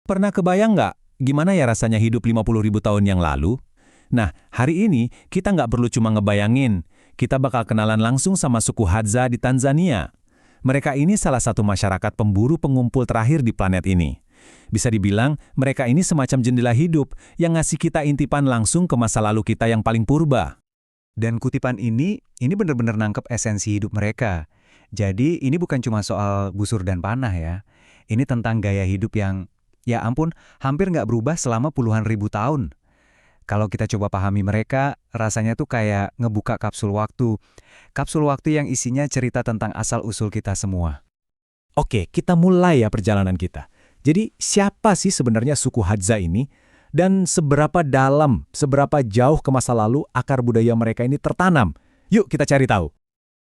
Pernah kebayang nggak gimana ya rasanya hidup 50.000 tahun yang lalu? Nah, hari ini kita nggak perlu cuma ngebayangin, kita bakal kenalan langsung sama suku Hadza di Tanzania. Mereka ini salah satu masyarakat pemburu pengumpul terakhir di planet ini. Bisa dibilang, mereka ini semacam jendela hidup yang ngasih kita intipan langsung ke masa lalu kita yang paling purba. Dan kutipan ini benar-benar nangkep esensi hidup mereka. Jadi ini bukan cuma soal busur dan panah ya. Ini tentang gaya hidup yang, ya ampun, hampir nggak berubah selama puluhan ribu tahun. Kalau kita coba pahami mereka, rasanya tuh kayak ngebuka kapsul waktu. Kapsul waktu yang isinya cerita tentang asal-usul kita semua. Oke, kita mulai ya perjalanan kita. Jadi siapa sih sebenarnya suku Hadza ini? Dan seberapa dalam, seberapa jauh ke masa lalu akar budaya mereka ini tertanam? Yuk kita cari tahu.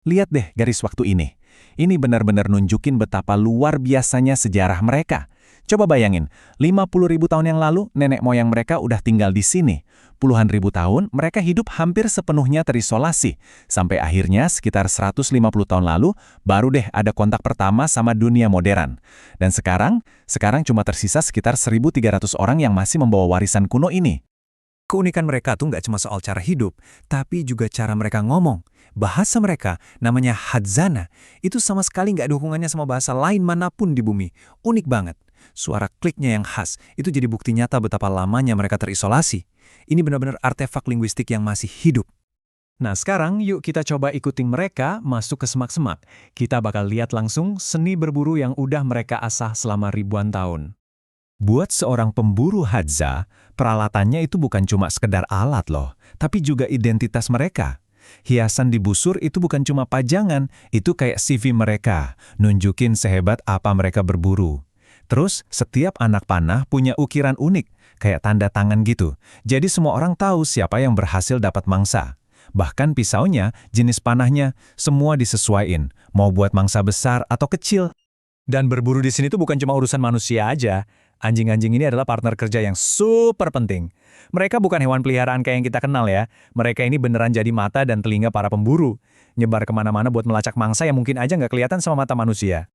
Lihat deh garis waktu ini. Ini benar-benar nunjukin betapa luar biasanya sejarah mereka. Coba bayangin, 50.000 tahun yang lalu nenek moyang mereka udah tinggal di sini. Puluhan ribu tahun mereka hidup hampir sepenuhnya terisolasi. Sampai akhirnya sekitar 150 tahun lalu baru deh ada kontak pertama sama dunia modern. Dan sekarang cuma tersisa sekitar 1.300 orang yang masih membawa warisan kuno ini. Keunikan mereka tuh nggak cuma soal cara hidup, tapi juga cara mereka ngomong. Bahasa mereka, namanya Hadzana, itu sama sekali nggak ada hubungannya sama bahasa lain manapun di bumi. Unik banget. Suara kliknya yang khas, itu jadi bukti nyata betapa lamanya mereka terisolasi. Ini benar-benar artefak linguistik yang masih hidup. Nah sekarang yuk kita coba ikutin mereka masuk ke semak-semak. Kita bakal lihat langsung seni berburu yang udah mereka asah selama ribuan tahun. Buat seorang pemburu Hadza, peralatannya itu bukan cuma sekedar alat loh, tapi juga identitas mereka. Hiasan di busur itu bukan cuma pajangan, itu kayak CV mereka, nunjukin sehebat apa mereka berburu. Terus, setiap anak panah punya ukiran unik, kayak tanda tangan gitu. Jadi semua orang tahu siapa yang berhasil dapat mangsa. Bahkan pisaunya, jenis panahnya, semua disesuaiin, mau buat mangsa besar atau kecil. Dan berburu di sini tuh bukan cuma urusan manusia aja. Anjing-anjing ini adalah partner kerja yang super penting. Mereka bukan hewan peliharaan kayak yang kita kenal ya. Mereka ini beneran jadi mata dan telinga para pemburu. Nyebar kemana-mana buat melacak mangsa yang mungkin aja nggak kelihatan sama mata manusia.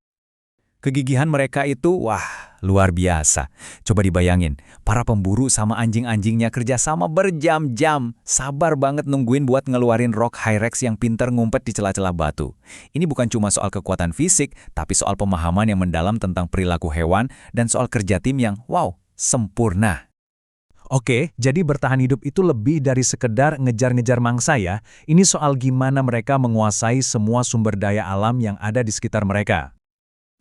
Kegigihan mereka itu, wah, luar biasa. Coba dibayangin, para pemburu sama anjing-anjingnya kerja sama berjam-jam. Sabar banget nungguin buat ngeluarin rock Hyrax yang pinter ngumpet di celah-celah batu. Ini bukan cuma soal kekuatan fisik, tapi soal pemahaman yang mendalam tentang perilaku hewan dan soal kerja tim yang, wow, sempurna. Oke, jadi bertahan hidup itu lebih dari sekedar ngejar-ngejar mangsa ya. Ini soal gimana mereka menguasai semua sumber daya alam yang ada di sekitar mereka.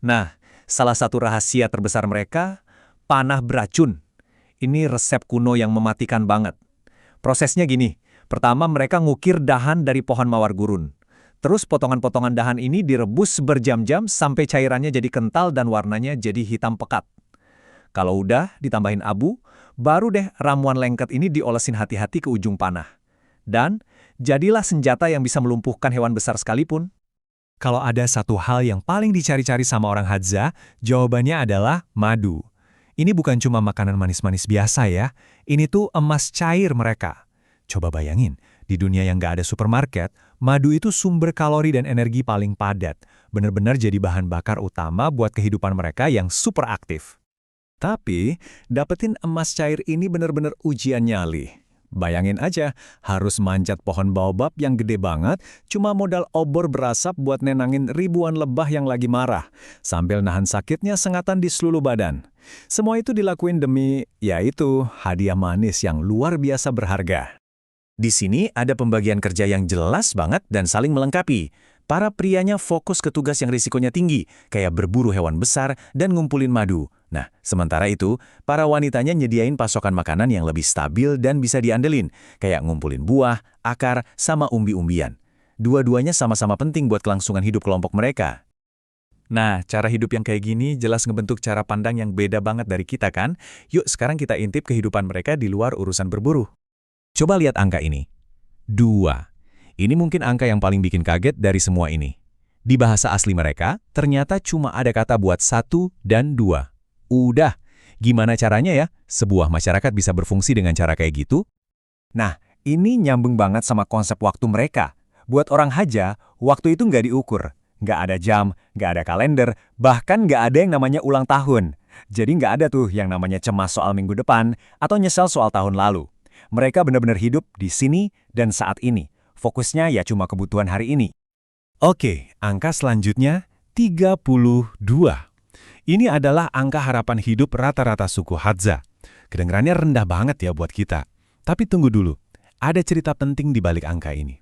Nah, salah satu rahasia terbesar mereka, panah beracun. Ini resep kuno yang mematikan banget. Prosesnya gini, pertama mereka ngukir dahan dari pohon mawar gurun. Terus potongan-potongan dahan ini direbus berjam-jam sampai cairannya jadi kental dan warnanya jadi hitam pekat. Kalau udah ditambahin abu, baru deh ramuan lengket ini diolesin hati-hati ke ujung panah. Dan jadilah senjata yang bisa melumpuhkan hewan besar sekalipun. Kalau ada satu hal yang paling dicari-cari sama orang Hadza, jawabannya adalah madu. Ini bukan cuma makanan manis-manis biasa ya, ini tuh emas cair mereka. Coba bayangin, di dunia yang nggak ada supermarket, madu itu sumber kalori dan energi paling padat. Benar-benar jadi bahan bakar utama buat kehidupan mereka yang super aktif. Tapi, dapetin emas cair ini benar-benar ujian nyali. Bayangin aja, harus manjat pohon baobab yang gede banget, cuma modal obor berasap buat nenangin ribuan lebah yang lagi marah, sambil nahan sakitnya sengatan di seluruh badan. Semua itu dilakuin demi, yaitu, hadiah manis yang luar biasa berharga. Di sini ada pembagian kerja yang jelas banget dan saling melengkapi. Para prianya fokus ke tugas yang risikonya tinggi, kayak berburu hewan besar dan ngumpulin madu. Nah, sementara itu, para wanitanya nyediain pasokan makanan yang lebih stabil dan bisa diandelin, kayak ngumpulin buah, akar, sama umbi-umbian. Dua-duanya sama-sama penting buat kelangsungan hidup kelompok mereka. Nah, cara hidup yang kayak gini jelas ngebentuk cara pandang yang beda banget dari kita kan? Yuk sekarang kita intip kehidupan mereka di luar urusan berburu. Coba lihat angka ini. 2. Ini mungkin angka yang paling bikin kaget dari semua ini. Di bahasa asli mereka, ternyata cuma ada kata buat 1 dan 2. Udah, gimana caranya ya sebuah masyarakat bisa berfungsi dengan cara kayak gitu? Nah, ini nyambung banget sama konsep waktu mereka. Buat orang Hadza, waktu itu nggak diukur. Nggak ada jam, nggak ada kalender, bahkan nggak ada yang namanya ulang tahun. Jadi nggak ada tuh yang namanya cemas soal minggu depan atau nyesal soal tahun lalu. Mereka benar-benar hidup di sini dan saat ini. Fokusnya ya cuma kebutuhan hari ini. Oke, angka selanjutnya 32. Ini adalah angka harapan hidup rata-rata suku Hadza. Kedengarannya rendah banget ya buat kita. Tapi tunggu dulu, ada cerita penting di balik angka ini.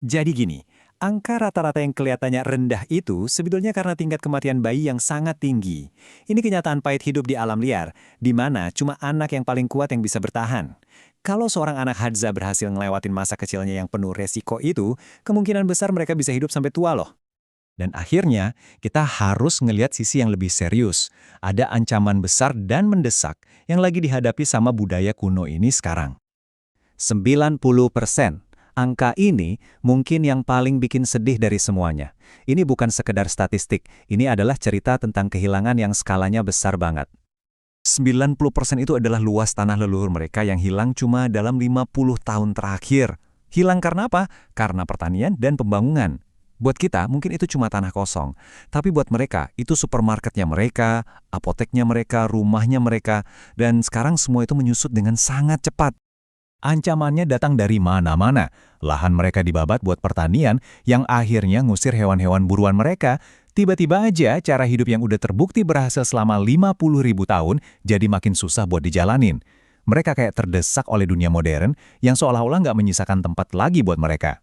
Jadi gini, angka rata-rata yang kelihatannya rendah itu sebetulnya karena tingkat kematian bayi yang sangat tinggi. Ini kenyataan pahit hidup di alam liar, di mana cuma anak yang paling kuat yang bisa bertahan. Kalau seorang anak Hadza berhasil ngelewatin masa kecilnya yang penuh resiko itu, kemungkinan besar mereka bisa hidup sampai tua loh. Dan akhirnya, kita harus ngelihat sisi yang lebih serius. Ada ancaman besar dan mendesak yang lagi dihadapi sama budaya kuno ini sekarang. 90%. Angka ini mungkin yang paling bikin sedih dari semuanya. Ini bukan sekedar statistik, ini adalah cerita tentang kehilangan yang skalanya besar banget. 90% itu adalah luas tanah leluhur mereka yang hilang cuma dalam 50 tahun terakhir. Hilang karena apa? Karena pertanian dan pembangunan. Buat kita, mungkin itu cuma tanah kosong. Tapi buat mereka, itu supermarketnya mereka, apoteknya mereka, rumahnya mereka, dan sekarang semua itu menyusut dengan sangat cepat. Ancamannya datang dari mana-mana. Lahan mereka dibabat buat pertanian yang akhirnya ngusir hewan-hewan buruan mereka. Tiba-tiba aja cara hidup yang udah terbukti berhasil selama 50.000 tahun jadi makin susah buat dijalanin. Mereka kayak terdesak oleh dunia modern yang seolah-olah nggak menyisakan tempat lagi buat mereka.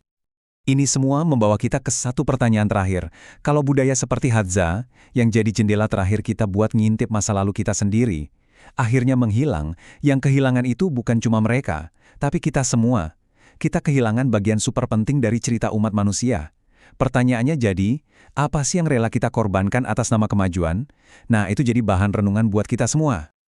Ini semua membawa kita ke satu pertanyaan terakhir. Kalau budaya seperti Hadza, yang jadi jendela terakhir kita buat ngintip masa lalu kita sendiri, akhirnya menghilang, yang kehilangan itu bukan cuma mereka, tapi kita semua. Kita kehilangan bagian super penting dari cerita umat manusia. Pertanyaannya jadi, apa sih yang rela kita korbankan atas nama kemajuan? Nah, itu jadi bahan renungan buat kita semua.